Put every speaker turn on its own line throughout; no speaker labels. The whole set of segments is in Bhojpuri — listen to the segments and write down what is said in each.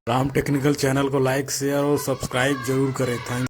राम टेक्निकल चैनल को लाइक शेयर और सब्सक्राइब जरूर करें। थैंक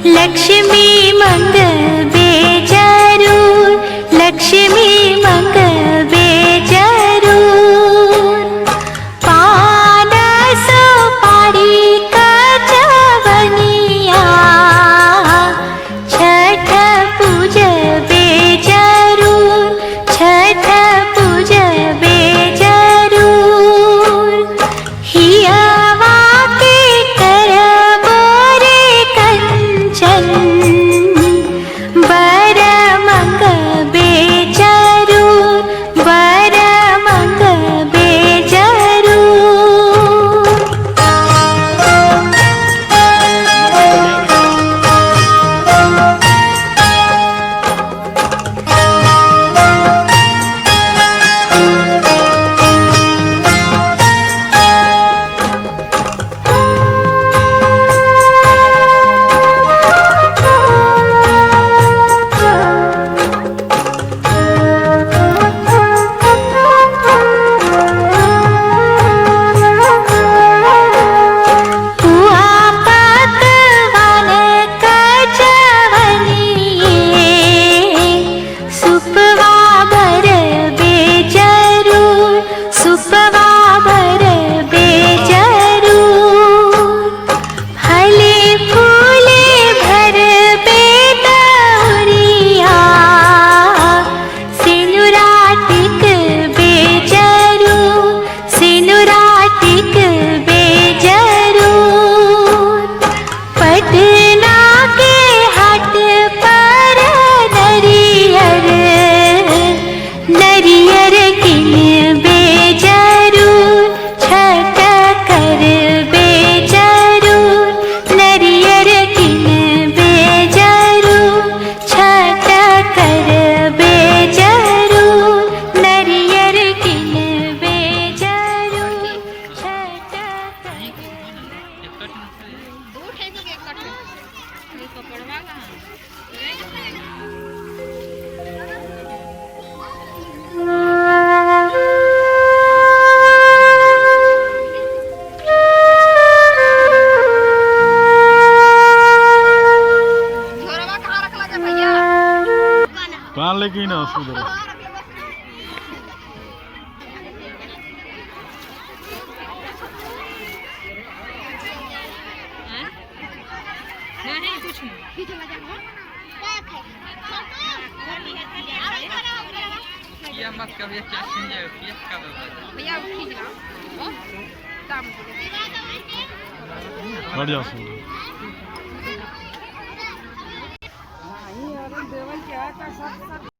लक्ष्मी मंगल बेजरूर, लक्ष्मी मंगल बेजरूर। पान सुपारी कचवनिया, छठ पूज बेजरूर, छठ पूज बेजरूर। हियवा के करबो रे कंचन, बर मंगल बेजरूर, बर मंगल बेजरूर। नरियर किन बेजरूर, छठ कर बेजरूर, नरियर किन बेजरूर, छठ कर बेजरूर, नरियर किन बेजरूर, छठ
कहाँ लेके ना उधर
Я маска в яке синє, п'єска вибрати. Я вхідна. О, там буде.
बढ़िया से